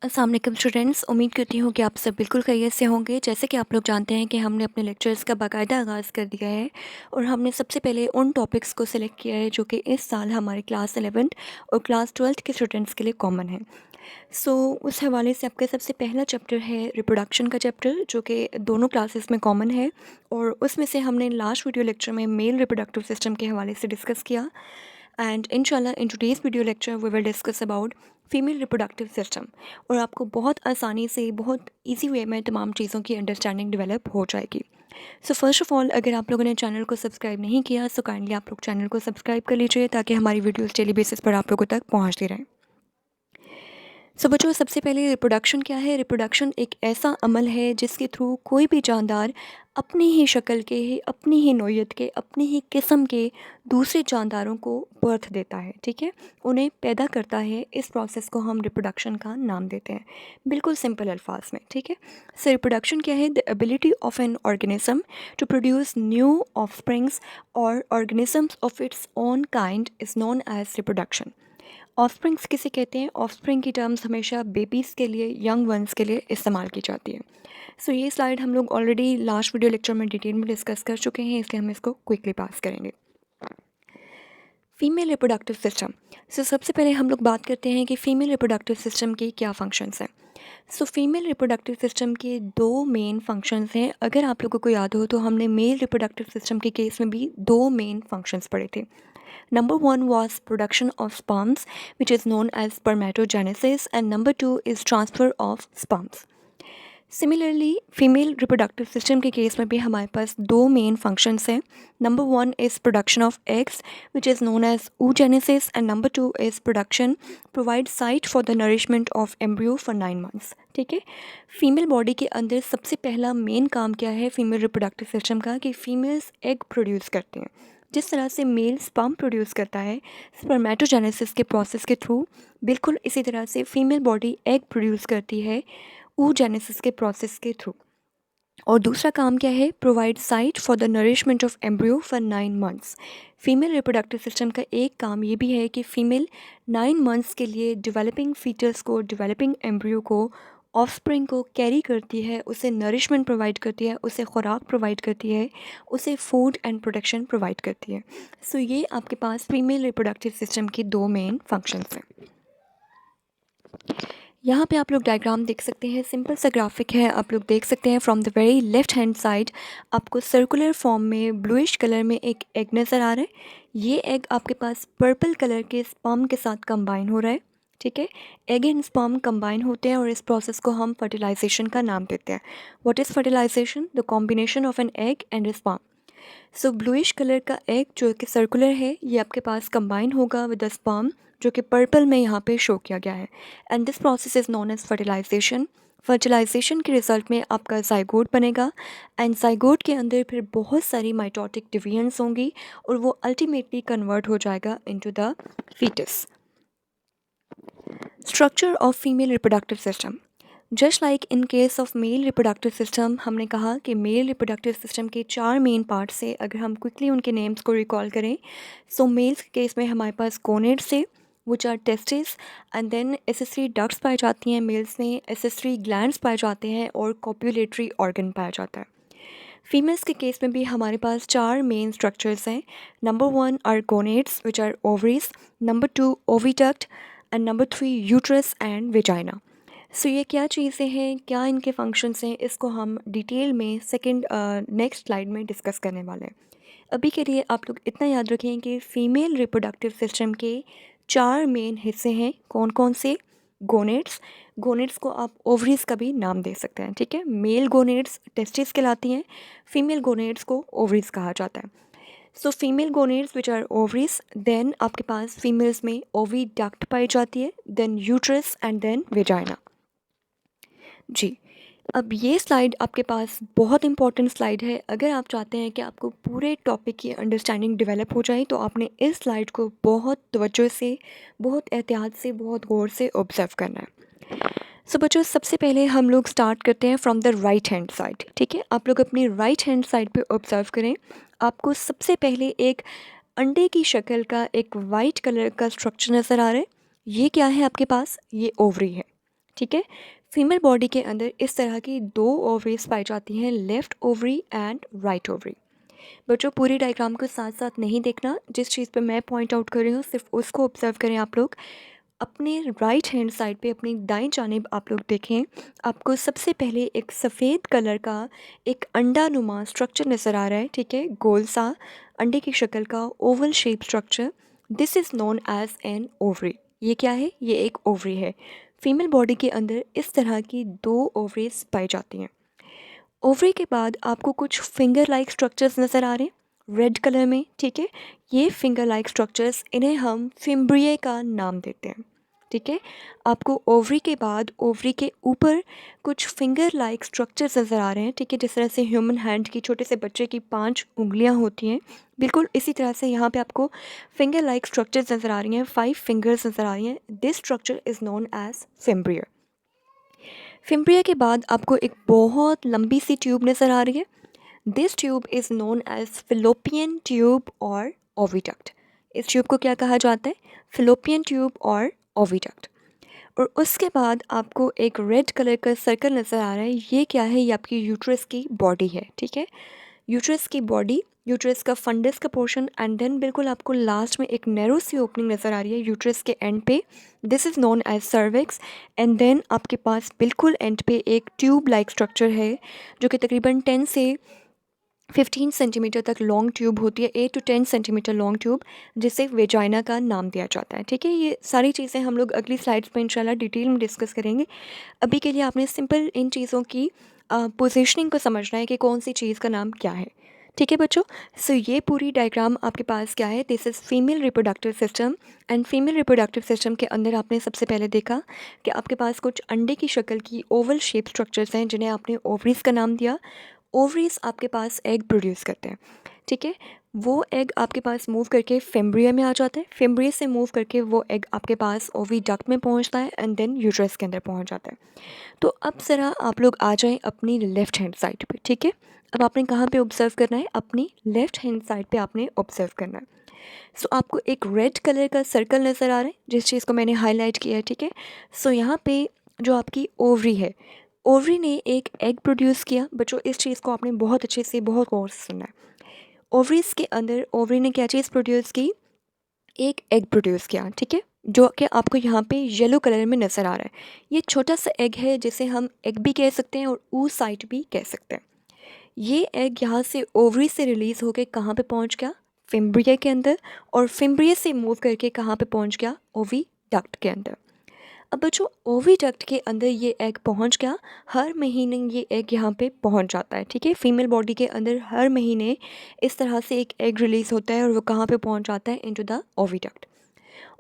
अस्सलाम वालेकुम स्टूडेंट्स, उम्मीद करती हूँ कि आप सब बिल्कुल खैरियत से होंगे। जैसे कि आप लोग जानते हैं कि हमने अपने लेक्चर्स का बाकायदा आगाज़ कर दिया है और हमने सबसे पहले उन टॉपिक्स को सिलेक्ट किया है जो कि इस साल हमारे क्लास 11th और क्लास 12th के स्टूडेंट्स के लिए कॉमन है। उस हवाले से आपका सबसे पहला चैप्टर है रिप्रोडक्शन का चैप्टर, जो कि दोनों क्लासेस में कॉमन है। और उसमें से हमने लास्ट वीडियो लेक्चर में मेल रिप्रोडक्टिव सिस्टम के हवाले से डिस्कस किया। एंड इंशाल्लाह in today's video lecture we will discuss about female reproductive system. और आपको बहुत आसानी से, बहुत इजी वे में तमाम चीज़ों की अंडरस्टैंडिंग डेवलप हो जाएगी। सो फर्स्ट ऑफ़ ऑल, अगर आप लोगों ने चैनल को सब्सक्राइब नहीं किया सो काइंडली आप लोग चैनल को सब्सक्राइब कर लीजिए ताकि हमारी वीडियोज़ डेली बेसिस पर आप लोगों तक पहुँचती रहें। बच्चों, सबसे पहले रिप्रोडक्शन क्या है? रिप्रोडक्शन एक ऐसा अमल है जिसके थ्रू कोई भी जानदार अपनी ही शक्ल के, अपनी ही नौइयत के, अपनी ही किस्म के दूसरे जानदारों को बर्थ देता है। ठीक है, उन्हें पैदा करता है। इस प्रोसेस को हम रिप्रोडक्शन का नाम देते हैं, बिल्कुल सिंपल अल्फाज में। ठीक है, सो रिप्रोडक्शन क्या है? The ability of an organism to produce new offsprings और organisms of its own kind is known as reproduction. Offsprings किसे कहते हैं? ऑफस्प्रिंग की टर्म्स हमेशा बेबीज़ के लिए, यंग वंस के लिए इस्तेमाल की जाती है। ये स्लाइड हम लोग ऑलरेडी लास्ट वीडियो लेक्चर में डिटेल में डिस्कस कर चुके हैं, इसलिए हम इसको क्विकली पास करेंगे। Female reproductive system. सबसे पहले हम लोग बात करते हैं कि फ़ीमेल रिप्रोडक्टिव सिस्टम के क्या फंक्शंस हैं। फीमेल रिप्रोडक्टिव सिस्टम के दो मेन फंक्शंस हैं। अगर आप लोगों को याद हो तो हमने मेल रिप्रोडक्टिव सिस्टम के केस में भी दो मेन फंक्शंस पढ़े थे। Number one was production of sperms, which is known as spermatogenesis, and number two is transfer of sperms. Similarly female reproductive system के केस में भी हमारे पास दो मेन फंक्शंस हैं। Number one is production of eggs which is known as oogenesis, and number two is production provide site for the nourishment of embryo for 9 months। ठीक है, female body के अंदर सबसे पहला मेन काम क्या है फीमेल रिप्रोडक्टिव सिस्टम का? कि फीमेल्स एग प्रोड्यूस करते हैं। जिस तरह से मेल स्पर्म प्रोड्यूस करता है स्पर्मेटोजेनेसिस के प्रोसेस के थ्रू, बिल्कुल इसी तरह से फीमेल बॉडी एग प्रोड्यूस करती है oogenesis के प्रोसेस के थ्रू। और दूसरा काम क्या है? Provide site for the nourishment of embryo for 9 months। Female reproductive system का एक काम ये भी है कि फ़ीमेल 9 months के लिए डेवलपिंग फीचर्स को, डेवलपिंग एम्ब्रियो को, ऑफस्प्रिंग को कैरी करती है, उसे नरिशमेंट प्रोवाइड करती है, उसे खुराक प्रोवाइड करती है, उसे फूड एंड प्रोटेक्शन प्रोवाइड करती है। ये आपके पास फीमेल रिप्रोडक्टिव सिस्टम के दो मेन फंक्शंस हैं। यहाँ पे आप लोग डायग्राम देख सकते हैं, सिंपल सा ग्राफिक है। आप लोग देख सकते हैं from the very left hand side आपको सर्कुलर फॉर्म में ब्लूइश कलर में एक एग नज़र आ रहा है। ये एग आपके पास पर्पल कलर के स्पर्म के साथ कंबाइन हो रहा है। ठीक है, एग एंड स्पर्म कंबाइन होते हैं और इस प्रोसेस को हम फर्टिलाइजेशन का नाम देते हैं। What is fertilisation? The combination of an egg and a sperm. Bluish colour का एग जो कि सर्कुलर है, ये आपके पास कंबाइन होगा विद द स्पर्म जो कि पर्पल में यहाँ पे शो किया गया है। And this process is known as fertilisation. Fertilisation के रिजल्ट में आपका जाइगोट बनेगा एंड जाइगोट के अंदर फिर बहुत सारी माइटोटिक डिवीजन्स होंगी और वो अल्टीमेटली कन्वर्ट हो जाएगा into the foetus. Structure of female reproductive system. Just like in case of male reproductive system, हमने कहा कि मेल रिप्रोडक्टिव सिस्टम के चार मेन पार्ट्स से अगर हम क्विकली उनके नेम्स को रिकॉल करें, मेल्स के केस में हमारे पास गोनेड्स से which are testis, and then accessory ducts पाई जाती हैं मेल्स में, एसेसरी ग्लैंड्स पाए जाते हैं और कॉप्यूलेटरी ऑर्गन पाया जाता है। फीमेल्स के केस में भी हमारे पास चार मेन स्ट्रक्चर्स हैं। Number one are gonads which are ovaries, number two oviduct, and number three uterus and vagina. ये क्या चीज़ें हैं, क्या इनके फंक्शंस हैं, इसको हम डिटेल में नेक्स्ट स्लाइड में डिस्कस करने वाले हैं। अभी के लिए आप लोग इतना याद रखें कि फ़ीमेल रिप्रोडक्टिव सिस्टम के चार मेन हिस्से हैं। कौन कौन से? गोनेड्स। गोनेड्स को आप ओवरीज का भी नाम दे सकते हैं। ठीक है, मेल गोनेड्स टेस्टिस कहलाती हैं, फीमेल गोनेड्स को ओवरीज कहा जाता है। Female gonads which are ovaries, then आपके पास फीमेल्स में ओविडक्ट पाई जाती है, then uterus and then vagina. जी, अब ये स्लाइड आपके पास बहुत इंपॉर्टेंट स्लाइड है। अगर आप चाहते हैं कि आपको पूरे टॉपिक की अंडरस्टैंडिंग डेवलप हो जाए तो आपने इस स्लाइड को बहुत तवज्जो से, बहुत एहतियात से, बहुत गौर से ऑब्ज़र्व करना है। बच्चों, सबसे पहले हम लोग स्टार्ट करते हैं from the right hand side. ठीक है, आप लोग अपनी राइट हैंड साइड पे ऑब्ज़र्व करें। आपको सबसे पहले एक अंडे की शक्ल का एक वाइट कलर का स्ट्रक्चर नज़र आ रहा है। ये क्या है आपके पास? ये ओवरी है। ठीक है। फीमेल बॉडी के अंदर इस तरह की 2 ओवरीज पाई जाती हैं, left ovary and right ovary. बच्चों पूरी डायग्राम को साथ साथ नहीं देखना, जिस चीज़ पे मैं पॉइंट आउट कर रही हूँ सिर्फ उसको ऑब्जर्व करें आप लोग। अपने राइट हैंड साइड पे अपनी दाईं जानिब आप लोग देखें, आपको सबसे पहले एक सफ़ेद कलर का एक अंडानुमा स्ट्रक्चर नज़र आ रहा है, ठीक है, गोल सा अंडे की शक्ल का oval shape structure. This is known as an ovary. ये क्या है? ये एक ओवरी है। फीमेल बॉडी के अंदर इस तरह की 2 ओवरीज पाई जाती हैं। ओवरी के बाद आपको कुछ फिंगर लाइक स्ट्रक्चर्स नज़र आ रहे हैं रेड कलर में, ठीक है। ये फिंगर लाइक स्ट्रक्चर्स, इन्हें हम फिम्ब्रिए का नाम देते हैं, ठीक है। आपको ओवरी के बाद ओवरी के ऊपर कुछ फिंगर लाइक स्ट्रक्चर्स नज़र आ रहे हैं, ठीक है। जिस तरह से ह्यूमन हैंड की छोटे से बच्चे की 5 उंगलियां होती हैं, बिल्कुल इसी तरह से यहाँ पे आपको फिंगर लाइक स्ट्रक्चर्स नज़र आ रही हैं, 5 फिंगर्स नज़र आ रही हैं। This structure is known as fimbria. Fimbria के बाद आपको एक बहुत लंबी सी ट्यूब नज़र आ रही है। This tube is known as fallopian tube और ओविडक्ट। इस ट्यूब को क्या कहा जाता है? फिलोपियन ट्यूब और ओविडक्ट। और उसके बाद आपको एक रेड कलर का सर्कल नज़र आ रहा है। ये क्या है? ये आपकी यूट्रस की बॉडी है, ठीक है। यूट्रस की बॉडी, यूट्रस का फंडस का पोर्शन, एंड देन बिल्कुल आपको लास्ट में एक नैरो सी ओपनिंग नज़र आ रही है यूट्रस के एंड पे। This is known as cervix. And then आपके पास बिल्कुल एंड पे एक ट्यूब लाइक स्ट्रक्चर है, जो कि तकरीबन 10 से 15 सेंटीमीटर तक लॉन्ग ट्यूब होती है, 8 टू 10 सेंटीमीटर लॉन्ग ट्यूब, जिसे वेजाइना का नाम दिया जाता है, ठीक है। ये सारी चीज़ें हम लोग अगली स्लाइड्स में इंशाल्लाह डिटेल में डिस्कस करेंगे। अभी के लिए आपने सिंपल इन चीज़ों की पोजीशनिंग को समझना है कि कौन सी चीज़ का नाम क्या है, ठीक है बच्चों। सो ये पूरी डायग्राम आपके पास क्या है? This is female reproductive system. And female reproductive system के अंदर आपने सबसे पहले देखा कि आपके पास कुछ अंडे की शक्ल की ओवल शेप स्ट्रक्चर्स हैं, जिन्हें आपने ओवरीज का नाम दिया। ओवरीज आपके पास एग प्रोड्यूस करते हैं, ठीक है। वो एग आपके पास मूव करके फिम्ब्रिया में आ जाता है, फिम्ब्रिया से मूव करके वो एग आपके पास ओविडक्ट में पहुंचता है, एंड देन यूट्रस के अंदर पहुंच जाता है। तो अब ज़रा आप लोग आ जाएं अपनी लेफ़्ट हैंड साइड पे, ठीक है। अब आपने कहाँ पे ऑब्ज़र्व करना है? अपनी लेफ़्ट हैंड साइड पे आपने ऑब्ज़र्व करना है। सो आपको एक रेड कलर का सर्कल नज़र आ रहा है, जिस चीज़ को मैंने हाईलाइट किया है, ठीक है। सो यहाँ पे जो आपकी ओवरी है, ओवरी ने एक एग प्रोड्यूस किया। बच्चों इस चीज़ को आपने बहुत अच्छे से, बहुत गौर से सुनना है। ओवरीज के अंदर ओवरी ने क्या चीज़ प्रोड्यूस की? एक एग प्रोड्यूस किया, ठीक है, जो कि आपको यहाँ पे येलो कलर में नज़र आ रहा है। ये छोटा सा एग है, जिसे हम एग भी कह सकते हैं और oocyte भी कह सकते हैं। ये एग यहाँ से ओवरी से रिलीज़ होकर कहाँ पे पहुँच गया? फिम्ब्रिया के अंदर। और फिम्ब्रिया से मूव करके कहाँ पे पहुँच गया? ओविडक्ट के अंदर। अब बच्चों ओविडक्ट के अंदर ये एग पहुंच गया। हर महीने ये एग यहाँ पे पहुंच जाता है, ठीक है। फीमेल बॉडी के अंदर हर महीने इस तरह से एक एग रिलीज़ होता है, और वो कहाँ पे पहुंच जाता है? Into the oviduct.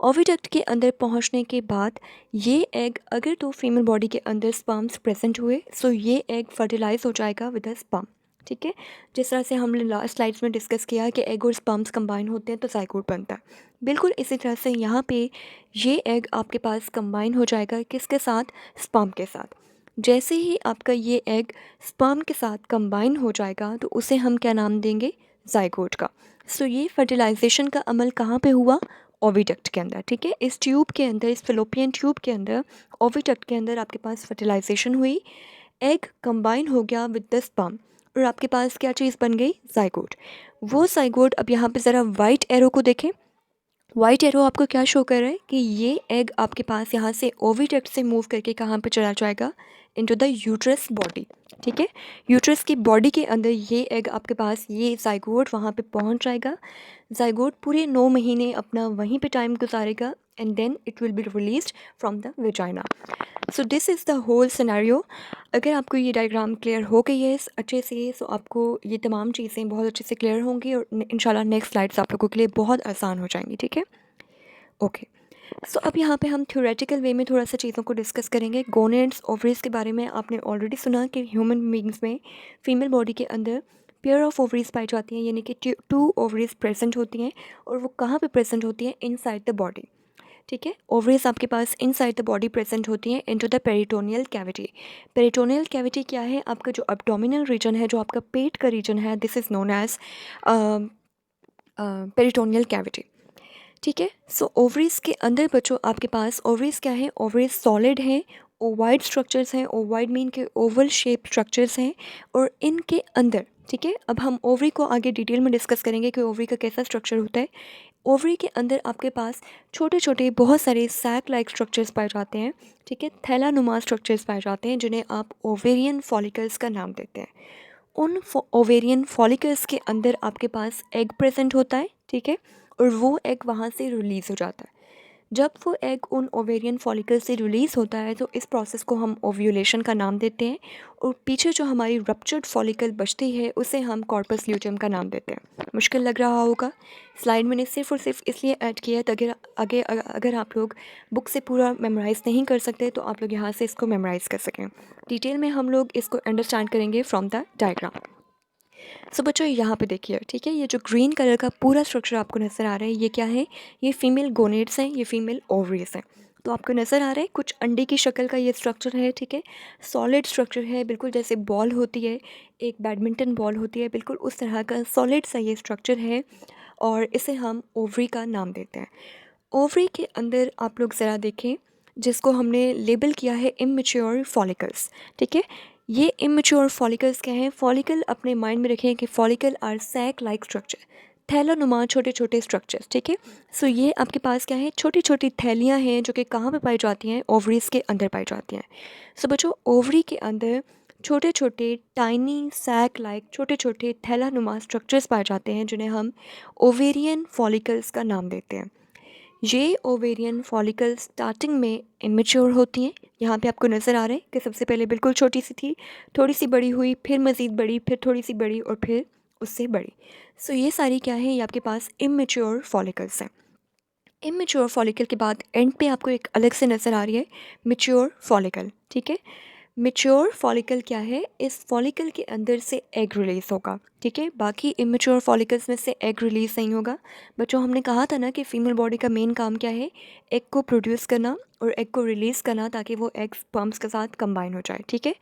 ओविडक्ट के अंदर पहुंचने के बाद ये एग, अगर तो फीमेल बॉडी के अंदर स्पर्म्स प्रेजेंट हुए, सो ये एग फर्टिलाइज हो जाएगा विद अ स्पर्म, ठीक है। जिस तरह से हमने लास्ट स्लाइड्स में डिस्कस किया कि एग और स्पर्म्स कंबाइन होते हैं तो जाइगोट बनता है, बिल्कुल इसी तरह से यहाँ पे ये एग आपके पास कंबाइन हो जाएगा। किसके साथ? स्पर्म के साथ। जैसे ही आपका ये एग स्पर्म के साथ कंबाइन हो जाएगा, तो उसे हम क्या नाम देंगे? जाइगोट का। सो ये फर्टिलाइजेशन का अमल कहाँ पे हुआ? ओविडक्ट के अंदर, ठीक है। इस ट्यूब के अंदर, इस फिलोपियन ट्यूब के अंदर, ओविडक्ट के अंदर आपके पास फर्टिलाइजेशन हुई, एग कंबाइन हो गया विद द स्पर्म, और आपके पास क्या चीज़ बन गई? जाइगोट। वो जाइगोट, अब यहाँ पे ज़रा वाइट एरो को देखें। वाइट एरो आपको क्या शो कर रहा है? कि ये एग आपके पास यहाँ से ओविडक्ट से मूव करके कहाँ पे चला जाएगा? इनटू द यूट्रस बॉडी, ठीक है। यूट्रस की बॉडी के अंदर ये एग आपके पास, ये जाइगोट वहाँ पे पहुँच जाएगा। जाइगोट पूरे 9 महीने अपना वहीं पे टाइम गुजारेगा, and then it will be released from the vagina. So this is the whole scenario. अगर आपको ये डायग्राम क्लियर हो गई है अच्छे से, सो आपको ये तमाम चीज़ें बहुत अच्छे से क्लियर होंगी, और इंशाल्लाह नेक्स्ट स्लाइड्स आप लोगों के लिए बहुत आसान हो जाएंगी, ठीक है। ओके। सो अब यहाँ पे हम थ्योरेटिकल वे में थोड़ा सा चीज़ों को डिस्कस करेंगे। गोनेड्स, ओवरीज के बारे में आपने ऑलरेडी सुना कि ह्यूमन बींग्स में फीमेल बॉडी के अंदर पेयर ऑफ ओवरीज पाई जाती हैं, यानी कि 2 ओवरीज प्रेजेंट होती हैं। और वो कहाँ पे प्रेजेंट होती हैं? इनसाइड द बॉडी, ठीक है। ओवरीज आपके पास इनसाइड द बॉडी प्रेजेंट होती हैं, into the peritoneal cavity. Peritoneal cavity क्या है? आपका जो एब्डोमिनल रीजन है, जो आपका पेट का रीजन है, this is known as peritoneal cavity, ठीक है। सो ओवरीज के अंदर बच्चों आपके पास ओवरीज क्या है? ओवरीज सॉलिड है, ओवाइड स्ट्रक्चर्स हैं, ओवाइड मीन के ओवल शेप स्ट्रक्चर्स हैं, और इनके अंदर, ठीक है, अब हम ओवरी को आगे डिटेल में डिस्कस करेंगे कि ओवरी का कैसा स्ट्रक्चर होता है। ओवरी के अंदर आपके पास छोटे छोटे बहुत सारे सैक लाइक स्ट्रक्चर्स पाए जाते हैं, ठीक है, थैलानुमा स्ट्रक्चर्स पाए जाते हैं, जिन्हें आप ओवेरियन फॉलिकल्स का नाम देते हैं। उन ओवेरियन फॉलिकल्स के अंदर आपके पास एग प्रेजेंट होता है, ठीक है, और वो एग वहाँ से रिलीज़ हो जाता है। जब वो एग उन ओवेरियन फॉलिकल से रिलीज़ होता है तो इस प्रोसेस को हम ओव्यूलेशन का नाम देते हैं, और पीछे जो हमारी रप्चर्ड फॉलिकल बचती है उसे हम कॉर्पस ल्यूटियम का नाम देते हैं। मुश्किल लग रहा होगा, स्लाइड मैंने सिर्फ और सिर्फ इसलिए ऐड किया है ताकि अगर आप लोग बुक से पूरा मेमोराइज़ नहीं कर सकते तो आप लोग यहाँ से इसको मेमोराइज़ कर सकें। डिटेल में हम लोग इसको अंडरस्टैंड करेंगे फ्रॉम द डायग्राम। सो बच्चों यहाँ पे देखिए, ठीक है, ये जो ग्रीन कलर का पूरा स्ट्रक्चर आपको नज़र आ रहा है, ये क्या है? ये फीमेल गोनेड्स हैं, ये फीमेल ओवरीज हैं। तो आपको नज़र आ रहा है कुछ अंडे की शक्ल का ये स्ट्रक्चर है, ठीक है, सॉलिड स्ट्रक्चर है, बिल्कुल जैसे बॉल होती है, एक बैडमिंटन बॉल होती है, बिल्कुल उस तरह का सॉलिड सा ये स्ट्रक्चर है, और इसे हम ओवरी का नाम देते हैं। ओवरी के अंदर आप लोग ज़रा देखें, जिसको हमने लेबल किया है इमेच्योर फॉलिकल्स, ठीक है। ये इमेच्योर फॉलिकल्स क्या हैं? फॉलिकल अपने माइंड में रखें कि follicle are sac like structure, थैलानुमा छोटे छोटे स्ट्रक्चर्स, ठीक है। सो ये आपके पास क्या है? छोटी छोटी थैलियाँ हैं जो कि कहाँ पे पाई जाती हैं? ओवरीज के अंदर पाई जाती हैं। सो बच्चों, ओवरी के अंदर छोटे छोटे टाइनी सैक लाइक छोटे छोटे थैलानुमा स्ट्रक्चर्स पाए जाते हैं, जिन्हें हम ओवेरियन फॉलिकल्स का नाम देते हैं। ये ओवेरियन फॉलिकल स्टार्टिंग में इमेच्योर होती हैं। यहाँ पे आपको नज़र आ रहा है कि सबसे पहले बिल्कुल छोटी सी थी, थोड़ी सी बड़ी हुई, फिर मज़ीद बड़ी, फिर थोड़ी सी बड़ी, और फिर उससे बड़ी। सो ये सारी क्या है? ये आपके पास इमेच्योर फॉलिकल्स हैं। इमेच्योर फॉलिकल के बाद एंड पे आपको एक अलग से नज़र आ रही है मेच्योर फॉलिकल, ठीक है। मेच्योर फॉलिकल क्या है? इस फॉलिकल के अंदर से एग रिलीज़ होगा, ठीक है। बाकी इमेच्योर फॉलिकल्स में से एग रिलीज़ नहीं होगा। बच्चों, हमने कहा था ना कि फीमेल बॉडी का मेन काम क्या है? एग को प्रोड्यूस करना और एग को रिलीज़ करना, ताकि वो एग स्पर्म्स के साथ कंबाइन हो जाए, ठीक है।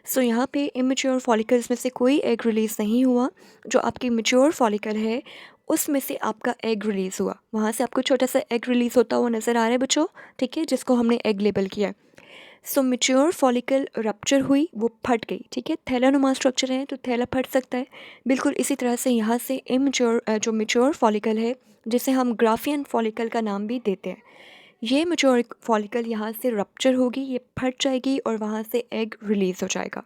सो यहाँ पे इमेच्योर फॉलिकल्स में से कोई एग रिलीज़ नहीं हुआ। जो आपकी मेच्योर फॉलिकल है उसमें से आपका एग रिलीज़ हुआ, वहाँ से आपको छोटा सा एग रिलीज़ होता हुआ नज़र आ रहा है बच्चों, ठीक है, जिसको हमने एग लेबल किया है। सो मेच्योर फॉलिकल रप्चर हुई, वो फट गई, ठीक है। थैलानुमा स्ट्रक्चर है तो थैला फट सकता है। बिल्कुल इसी तरह से यहाँ से इमेच्योर जो मेच्योर फॉलिकल है, जिसे हम ग्राफियन फॉलिकल का नाम भी देते हैं, ये मेच्योर फॉलिकल यहाँ से रप्चर होगी, ये फट जाएगी और वहाँ से एग रिलीज़ हो जाएगा।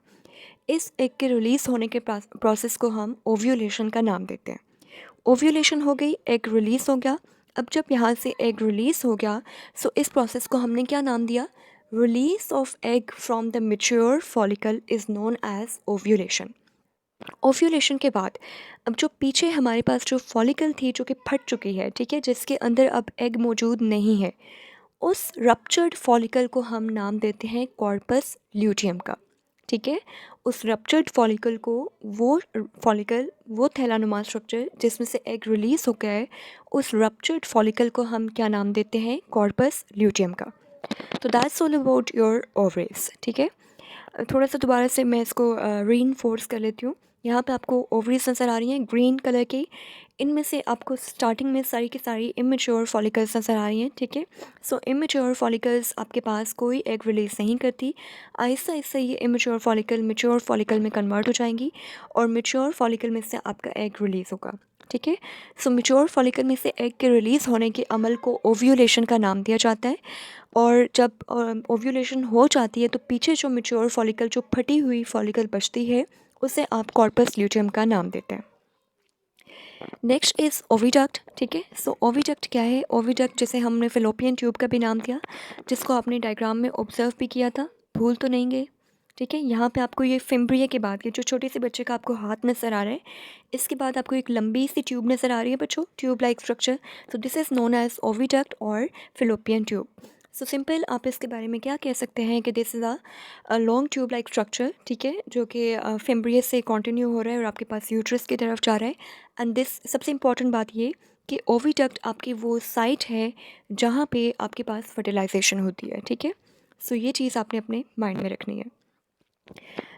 इस एग के रिलीज़ होने के प्रोसेस को हम ओव्यूलेशन का नाम देते हैं। ओव्यूलेशन हो गई, एग रिलीज़ हो गया। अब जब यहाँ से एग रिलीज़ हो गया, सो इस प्रोसेस को हमने क्या नाम दिया? Release of egg from the mature follicle is known as ovulation. Ovulation के बाद अब जो पीछे हमारे पास जो फॉलिकल थी जो कि फट चुकी है, ठीक है, जिसके अंदर अब एग मौजूद नहीं है, उस रप्चर्ड फॉलिकल को हम नाम देते हैं कॉर्पस ल्यूटियम का, ठीक है। उस रप्चर्ड फॉलिकल को, वो फॉलिकल, वो थैलानुमा स्ट्रक्चर जिसमें से एग रिलीज़ हो गया है, उस रप्चर्ड फॉलिकल को हम क्या नाम देते हैं? कॉर्पस ल्यूटियम का। तो that's all about your ovaries, ठीक है। थोड़ा सा दोबारा से मैं इसको रीइंफोर्स कर लेती हूँ। यहाँ पे आपको ओवरीज नज़र आ रही हैं ग्रीन कलर की। इनमें से आपको स्टार्टिंग में सारी की सारी इमेच्योर फॉलिकल्स नज़र आ रही हैं, ठीक है। सो इमेच्योर फॉलिकल्स आपके पास कोई एग रिलीज़ नहीं करती। आहिस्ता आहिस्ता ये इमेच्योर फॉलिकल मेच्योर फॉलिकल में कन्वर्ट हो जाएंगी, और मेच्योर फॉलिकल में से आपका एग रिलीज़ होगा, ठीक है। सो मेच्योर फॉलिकल में से एग के रिलीज़ होने के अमल को ओव्यूलेशन का नाम दिया जाता है। और जब ओव्यूलेशन हो जाती है तो पीछे जो मेच्योर फॉलिकल, जो फटी हुई फॉलिकल बचती है, उसे आप कॉर्पस ल्यूटियम का नाम देते हैं। नेक्स्ट इज़ ओविडक्ट, ठीक है। सो ओविडक्ट क्या है? ओविडक्ट जैसे हमने फेलोपियन ट्यूब का भी नाम दिया, जिसको आपने डायग्राम में ऑब्जर्व भी किया था, भूल तो नहीं गए, ठीक है। यहाँ पे आपको ये फिम्ब्रिया के बाद, ये जो छोटे से बच्चे का आपको हाथ नज़र आ रहा है, इसके बाद आपको एक लंबी सी ट्यूब नज़र आ रही है बच्चों, tube like structure. So this is known as oviduct और फेलोपियन ट्यूब। सो सिंपल आप इसके बारे में क्या कह सकते हैं कि this is a long tube like structure, ठीक है, जो कि फिम्ब्रिया से कंटिन्यू हो रहा है और आपके पास यूट्रस की तरफ जा रहा है। एंड दिस सबसे इम्पॉर्टेंट बात ये कि ओविडक्ट आपकी वो साइट है जहाँ पे आपके पास फर्टिलाइजेशन होती है, ठीक है। सो ये चीज़ आपने अपने माइंड में रखनी है।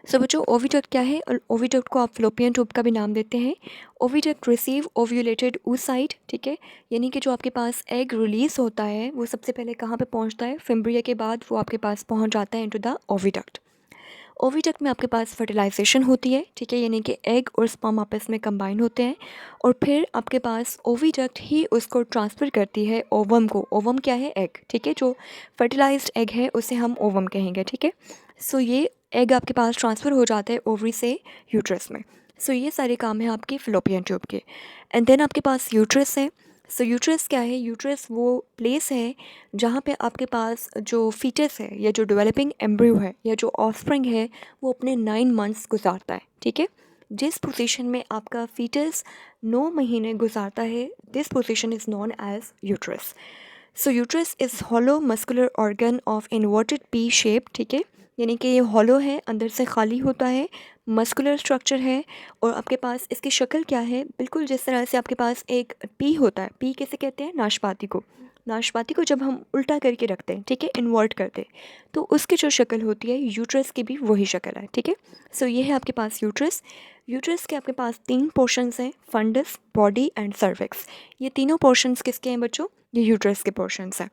सो बच्चों, ओविडक्ट क्या है? और ओविडक्ट को आप फ़लोपियन ट्यूब का भी नाम देते हैं। ओविडक्ट रिसीव ओव्यूलेटेड oocyte, ठीक है, यानी कि जो आपके पास एग रिलीज़ होता है वो सबसे पहले कहाँ पे पहुंचता है? फिम्ब्रिया के बाद वो आपके पास पहुंच जाता है इनटू द ओविडक्ट। ओविडक्ट में आपके पास फर्टिलाइजेशन होती है, ठीक है, यानी कि एग और स्पर्म आपस में कंबाइन होते हैं और फिर आपके पास ओविडक्ट ही उसको ट्रांसफ़र करती है ओवम को। ओवम क्या है? एग, ठीक है, जो फर्टिलाइज्ड एग है उसे हम ओवम कहेंगे, ठीक है। सो ये एग आपके पास ट्रांसफ़र हो जाता है ओवरी से यूट्रस में। सो ये सारे काम हैं आपके फ़लोपियन ट्यूब के। एंड देन आपके पास यूट्रस है। सो यूट्रस क्या है? यूट्रस वो प्लेस है जहाँ पे आपके पास जो फीटस है या जो डेवलपिंग एम्ब्रियो है या जो ऑफस्प्रिंग है वो अपने 9 मंथ्स गुजारता है, ठीक है। जिस पोजीशन में आपका फीटस 9 महीने गुजारता है, this position is known as uterus. So uterus is hollow muscular organ of inverted P shape, ठीक है, यानी कि ये हॉलो है, अंदर से खाली होता है, मस्कुलर स्ट्रक्चर है और आपके पास इसकी शक्ल क्या है? बिल्कुल जिस तरह से आपके पास एक पी होता है। पी किसे कहते हैं? नाशपाती को। नाशपाती को जब हम उल्टा करके रखते हैं, ठीक है, इन्वर्ट करते हैं, तो उसकी जो शक्ल होती है यूट्रस की भी वही शक्ल है, ठीक है। सो ये है आपके पास यूट्रस। यूट्रस के आपके पास 3 पोर्शंस हैं, फंडस, बॉडी एंड सर्विक्स। ये तीनों पोर्शंस किसके हैं बच्चों? ये यूट्रस के पोर्शंस हैं।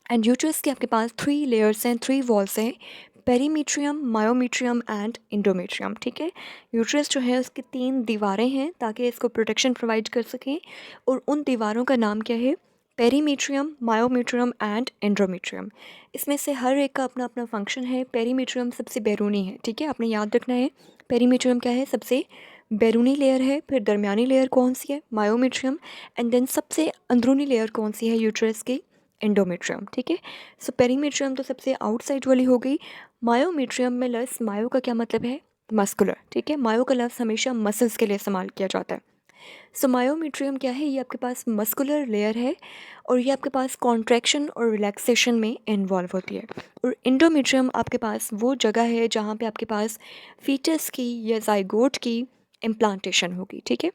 एंड यूट्रस के आपके पास 3 लेयर्स हैं, 3 वॉल्स हैं, पेरीमीट्रियम, मायोमीट्रियम एंड इंडोमेट्रियम, ठीक है। यूट्रस जो है उसकी 3 दीवारें हैं ताकि इसको प्रोटेक्शन प्रोवाइड कर सकें और उन दीवारों का नाम क्या है? पेरीमीट्रियम, मायोमीट्रियम एंड एंड्रोमेट्रियम। इसमें से हर एक का अपना अपना फंक्शन है। पेरीमीट्रियम सबसे बैरूनी है, ठीक है, आपने याद रखना है। पेरीमीट्रियम क्या है? सबसे बैरूनी लेयर है। फिर दरमियानी लेयर कौन सी है? मायोमीट्रियम। एंड देन सबसे अंदरूनी लेयर कौन सी है यूट्रस की? एंडोमेट्रियम, ठीक है। सो पेरीमीट्रियम तो सबसे आउटसाइड वाली हो गई। मायोमीट्रियम में लफ्ज़ मायो का क्या मतलब है? मस्कुलर, ठीक है। मायो का लफ्ज़ हमेशा मसल्स के लिए इस्तेमाल किया जाता है। सो मायोमीट्रियम क्या है? ये आपके पास मस्कुलर लेयर है और ये आपके पास कॉन्ट्रैक्शन और रिलैक्सेशन में इन्वॉल्व होती है। और इंडोमेट्रियम आपके पास वो जगह है जहाँ पे आपके पास फीटस की या जाइगोट की इम्प्लांटेशन होगी, ठीक है।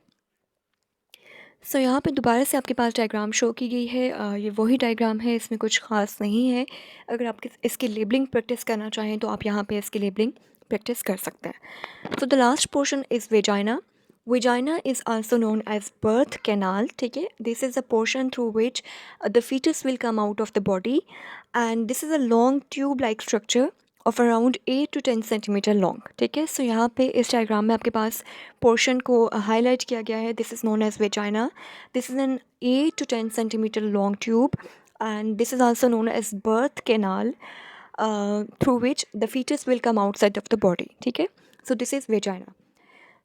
सो यहाँ पे दोबारा से आपके पास डायग्राम शो की गई है। ये वही डायग्राम है, इसमें कुछ ख़ास नहीं है। अगर आप इसकी लेबलिंग प्रैक्टिस करना चाहें तो आप यहाँ पे इसकी लेबलिंग प्रैक्टिस कर सकते हैं। So the last portion is vagina. Vagina is also known as birth canal, ठीक है। This is a portion through which the foetus will come out of the body and this is a long tube like structure of around 8 to 10 centimetre long, ठीक है। सो यहाँ पे इस diagram में आपके पास portion को हाईलाइट किया गया है। This is known as vagina. This is an 8 to 10 centimetre long tube and this is also known as birth canal through which the foetus will come outside of the body, ठीक है। So this is vagina.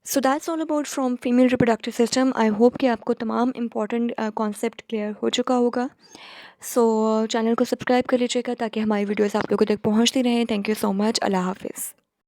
So that's all about from female reproductive system. I hope कि आपको तमाम important concept clear हो चुका होगा। सो channel को subscribe कर लीजिएगा ताकि हमारी वीडियोस आप लोगों तक पहुंचती रहें। Thank you so much. अल्लाह हाफिज़।